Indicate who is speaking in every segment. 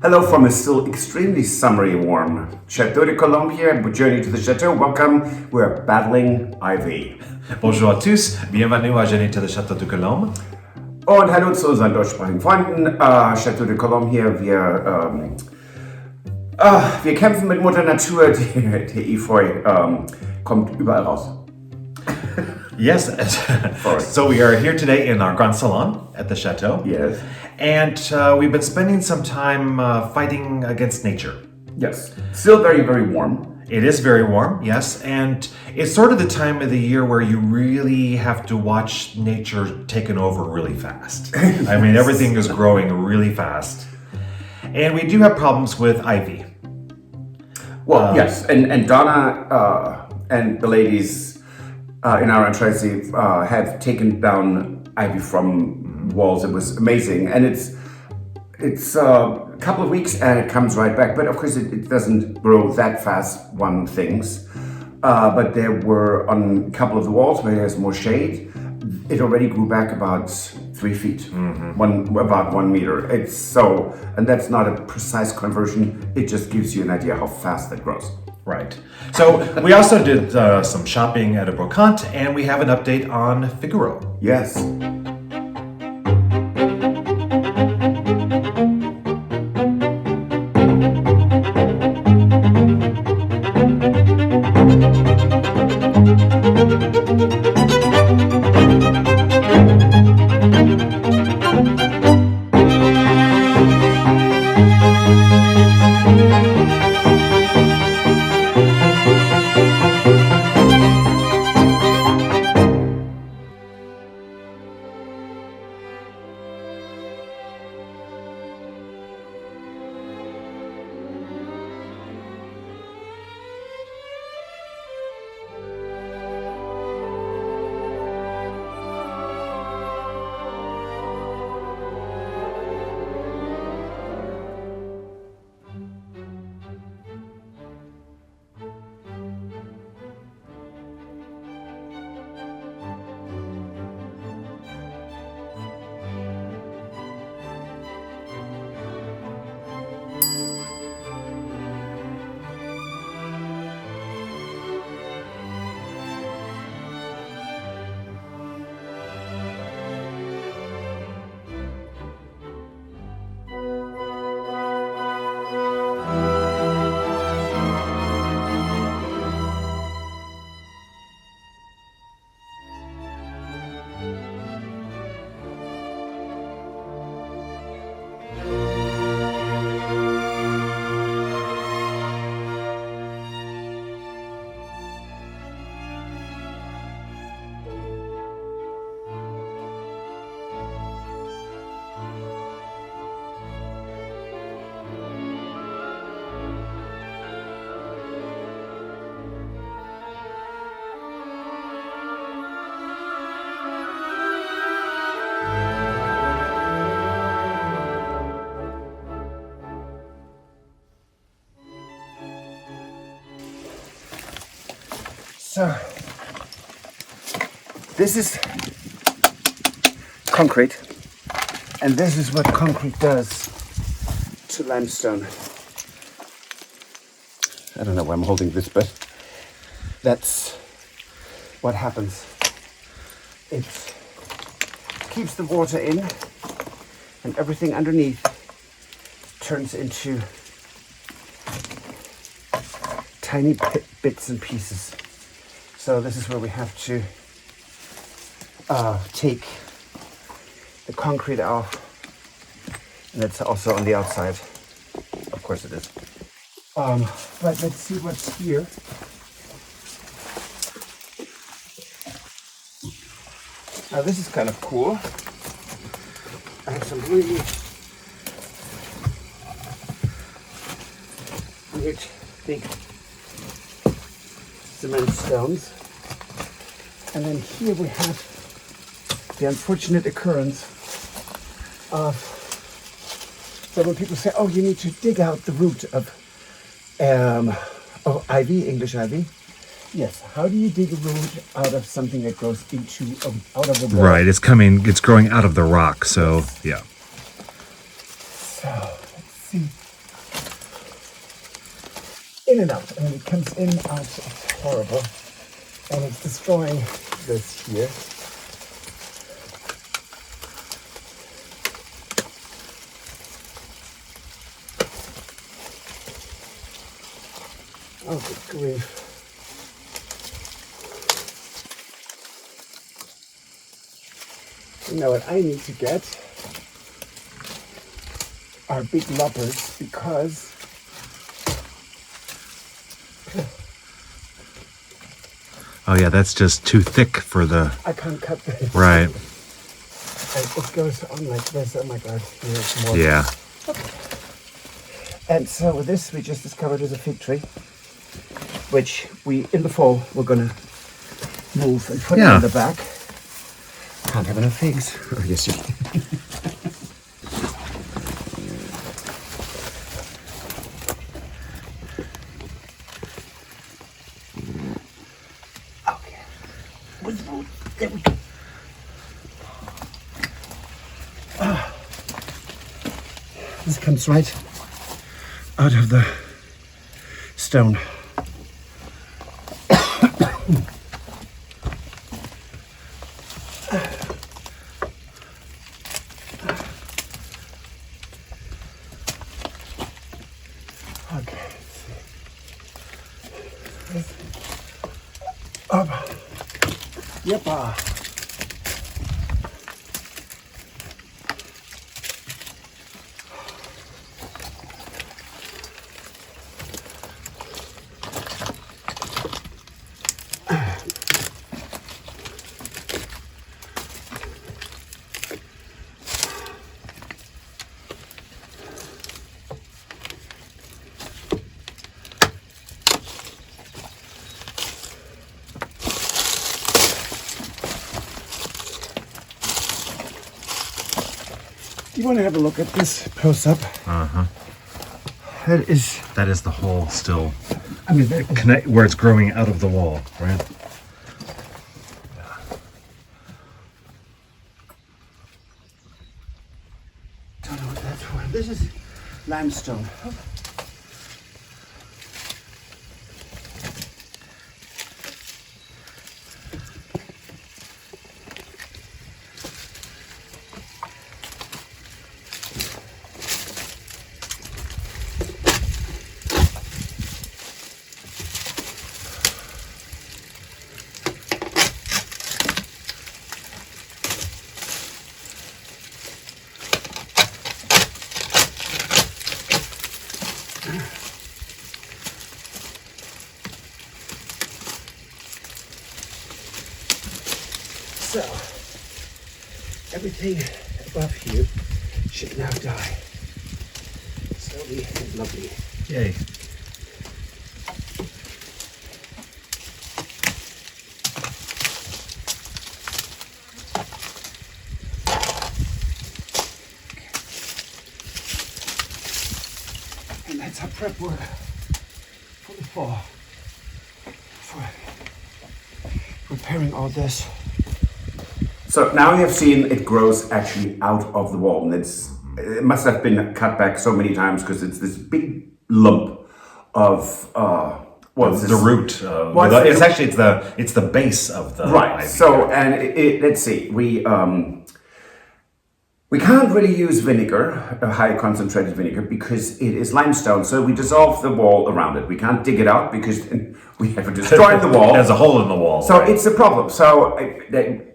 Speaker 1: Hello from a still extremely summery warm Chateau de Colombes here. Journey to the Chateau. Welcome. We're battling ivy.
Speaker 2: Bonjour à tous, bienvenue à Journey to the Château de Colombes.
Speaker 1: Und hallo zu unseren deutschsprachigen Freunden. Chateau de Colombes hier. Wir kämpfen mit Mutter Natur. Der Efeu kommt überall raus.
Speaker 2: Yes, so we are here today in our Grand Salon at the Chateau.
Speaker 1: Yes.
Speaker 2: And we've been spending some time fighting against nature.
Speaker 1: Yes. Still very, very warm.
Speaker 2: It is very warm, yes, and it's sort of the time of the year where you really have to watch nature taking over really fast. I mean, everything is growing really fast. And we do have problems with ivy.
Speaker 1: Well, yes, and Donna and the ladies in our entrance have taken down ivy from walls. It was amazing, and it's a couple of weeks and it comes right back. But of course, it doesn't grow that fast. One thinks, but there were on a couple of the walls where there's more shade. It already grew back about 3 feet, about 1 meter. It's so, and that's not a precise conversion. It just gives you an idea how fast that grows.
Speaker 2: Right. So we also did some shopping at a brocante, and we have an update on Figaro.
Speaker 1: Yes. So, this is concrete, and this is what concrete does to limestone. I don't know why I'm holding this, but that's what happens. It keeps the water in, and everything underneath turns into tiny bits and pieces. So this is where we have to take the concrete off, and it's also on the outside. Of course it is. But let's see what's here. Now this is kind of cool. I have some really weird big cement stones, and then here we have the unfortunate occurrence of that when people say, "Oh, you need to dig out the root of ivy, English ivy." Yes. How do you dig a root out of something that grows out of a wall?
Speaker 2: Right. It's growing out of the rock. So yeah.
Speaker 1: So let's see.
Speaker 3: in and out. I mean, it comes in, out, it's horrible. And it's destroying this here. Oh, good grief. You know what I need to get are big loppers because
Speaker 2: Oh yeah, that's just too thick for the...
Speaker 3: I can't cut this.
Speaker 2: Right.
Speaker 3: And it goes on like this. Oh my god, here's more.
Speaker 2: Yeah.
Speaker 3: And so with this, we just discovered is a fig tree, which we, in the fall, we're gonna move and put it in the back. Can't have enough figs. Oh, yes, you can. Okay. There we go. This comes right out of the stone. Okay. Up. Yeppa. You want to have a look at this close up?
Speaker 2: Uh-huh.
Speaker 3: That is
Speaker 2: the hole still.
Speaker 3: I mean,
Speaker 2: Connect where it's growing out of the wall, right?
Speaker 3: don't know what that's for. This is limestone. So, everything above here should now die. Slowly and lovely.
Speaker 2: Yay.
Speaker 3: And that's our prep work for the fall. For repairing all this.
Speaker 1: So now you have seen it grows actually out of the wall, and it must have been cut back so many times because it's this big lump of
Speaker 2: The root. It's the base of the
Speaker 1: right.
Speaker 2: ivy.
Speaker 1: So and let's see, we can't really use vinegar, a high concentrated vinegar, because it is limestone. So we dissolve the wall around it. We can't dig it out because we have destroyed the wall.
Speaker 2: There's a hole in the wall.
Speaker 1: So it's a problem. So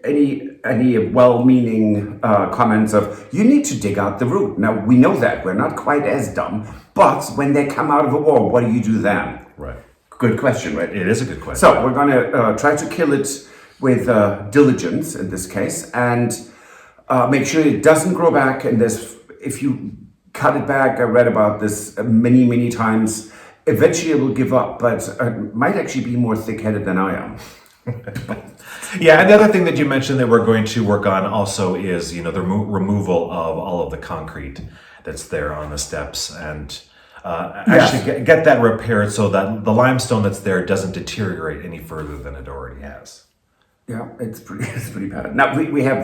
Speaker 1: any well-meaning comments of you need to dig out the root. Now we know that we're not quite as dumb, but when they come out of a wall, what do you do then?
Speaker 2: Right.
Speaker 1: Good question, right?
Speaker 2: It is a good question.
Speaker 1: So we're going to try to kill it with diligence in this case, and make sure it doesn't grow back. And if you cut it back, I read about this many times. Eventually, it will give up, but might actually be more thick-headed than I am.
Speaker 2: Yeah, and the other thing that you mentioned that we're going to work on also is, the removal of all of the concrete that's there on the steps, and actually get that repaired so that the limestone that's there doesn't deteriorate any further than it already has.
Speaker 1: Yeah, it's pretty bad. Now we have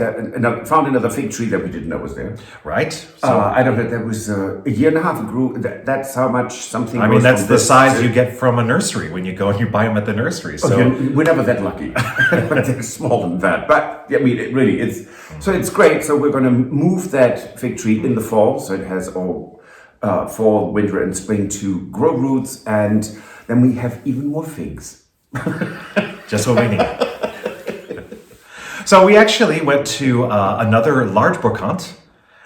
Speaker 1: found another fig tree that we didn't know was there.
Speaker 2: Right?
Speaker 1: I don't know. That was a year and a half. It grew. That's how much something.
Speaker 2: I mean,
Speaker 1: grows
Speaker 2: that's
Speaker 1: from
Speaker 2: the
Speaker 1: this
Speaker 2: size
Speaker 1: to-
Speaker 2: you get from a nursery when you go and you buy them at the nursery. So
Speaker 1: We're never that lucky. They're smaller than that. But I mean, it really is. So it's great. So we're going to move that fig tree in the fall. So it has all fall, winter, and spring to grow roots, and then we have even more figs.
Speaker 2: just what we need. So we actually went to another large brocante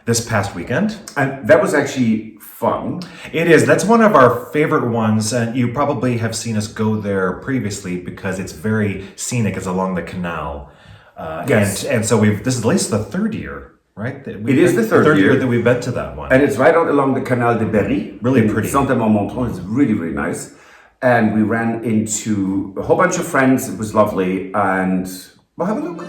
Speaker 2: this past weekend.
Speaker 1: And that was actually fun.
Speaker 2: It is. That's one of our favorite ones, and you probably have seen us go there previously because it's very scenic. It's along the canal.
Speaker 1: Yes.
Speaker 2: And so this is at least the third year, right?
Speaker 1: It is the third year.
Speaker 2: that we've been to that one.
Speaker 1: And it's right out along the Canal de Berry.
Speaker 2: Really
Speaker 1: in
Speaker 2: pretty.
Speaker 1: Saint-Amand-Montrond. It's really, really nice. And we ran into a whole bunch of friends. It was lovely. And well, have a look.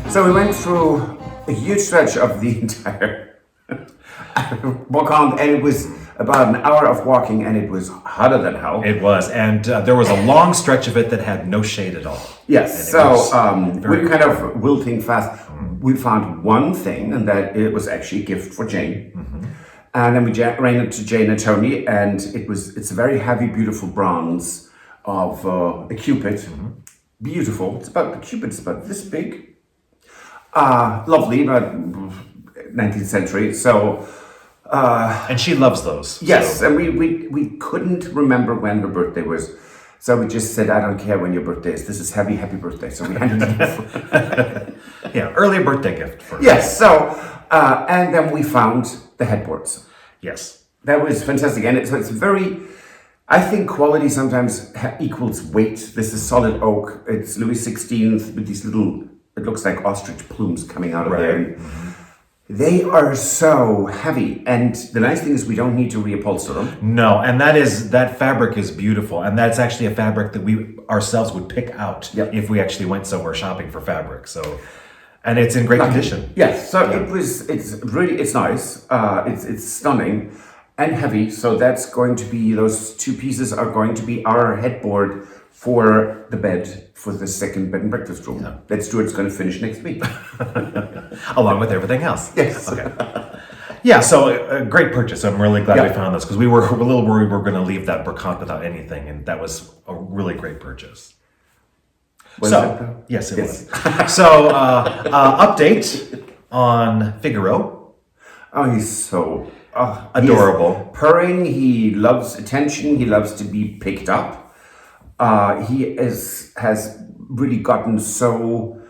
Speaker 1: So we went through a huge stretch of the entire brocante, and it was about an hour of walking, and it was hotter than hell.
Speaker 2: It was, and there was a long stretch of it that had no shade at all.
Speaker 1: Yes, so we were kind of wilting fast. We found one thing, and that it was actually a gift for Jane. And then we ran into Jane and Tony, and it's a very heavy, beautiful bronze of a Cupid. Beautiful. The Cupid's about this big. Lovely, about 19th century. So.
Speaker 2: And she loves those.
Speaker 1: Yes, so. And we couldn't remember when her birthday was. So we just said, I don't care when your birthday is. This is happy birthday. So we handed it.
Speaker 2: Yeah, early birthday gift for her.
Speaker 1: Yes, so, and then we found the headboards.
Speaker 2: Yes.
Speaker 1: That was fantastic. And it's very, I think quality sometimes equals weight. This is solid oak. It's Louis XVI with these little, it looks like ostrich plumes coming out of there. And they are so heavy, and the nice thing is we don't need to reupholster them.
Speaker 2: No, and that fabric is beautiful, and that's actually a fabric that we ourselves would pick out if we actually went somewhere shopping for fabric. So, and it's in great condition.
Speaker 1: Yes, so it's nice. It's stunning and heavy. So that's going to be, those two pieces are going to be our headboard for the bed, for the second bed and breakfast room that Stuart's going to finish next week.
Speaker 2: Along with everything else.
Speaker 1: Yes.
Speaker 2: Okay. Yeah, so a great purchase. I'm really glad we found this, because we were a little worried we were going to leave that brocante without anything, and that was a really great purchase.
Speaker 1: Was it?
Speaker 2: Yes, it was. So, update on Figaro.
Speaker 1: Oh, he's so
Speaker 2: adorable.
Speaker 1: Purring, he loves attention, he loves to be picked up. He has really gotten so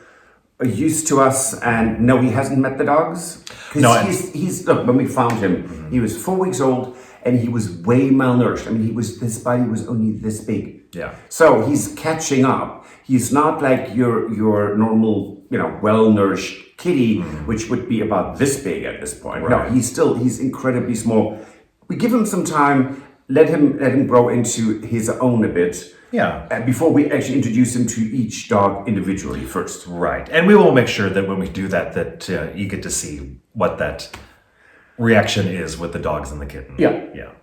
Speaker 1: used to us, and no, he hasn't met the dogs.
Speaker 2: No,
Speaker 1: he's look, when we found him, he was 4 weeks old, and he was way malnourished. I mean, his body was only this big.
Speaker 2: Yeah.
Speaker 1: So he's catching up. He's not like your normal, well-nourished kitty, which would be about this big at this point.
Speaker 2: Right.
Speaker 1: No, he's incredibly small. We give him some time, let him grow into his own a bit.
Speaker 2: Yeah.
Speaker 1: Before we actually introduce him to each dog individually first.
Speaker 2: Right. And we will make sure that when we do that you get to see what that reaction is with the dogs and the kitten.
Speaker 1: Yeah.
Speaker 2: Yeah.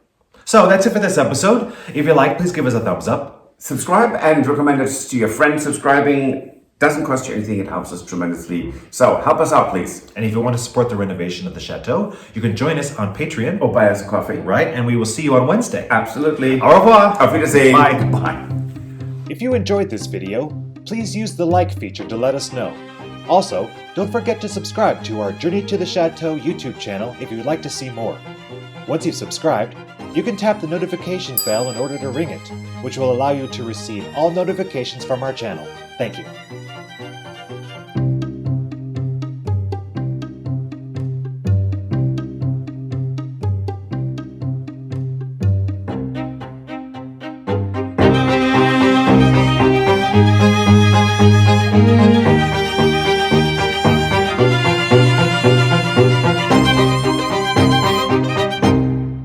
Speaker 2: So that's it for this episode. If you like, please give us a thumbs up.
Speaker 1: Subscribe and recommend us to your friends. Subscribing doesn't cost you anything. It helps us tremendously. So help us out, please.
Speaker 2: And if you want to support the renovation of the Chateau, you can join us on Patreon.
Speaker 1: Or buy us a coffee.
Speaker 2: Right. And we will see you on Wednesday.
Speaker 1: Absolutely.
Speaker 2: Au revoir.
Speaker 1: Auf Wiedersehen.
Speaker 2: Bye.
Speaker 1: Bye.
Speaker 4: If you enjoyed this video, please use the like feature to let us know. Also, don't forget to subscribe to our Journey to the Chateau YouTube channel if you would like to see more. Once you've subscribed, you can tap the notification bell in order to ring it, which will allow you to receive all notifications from our channel. Thank you.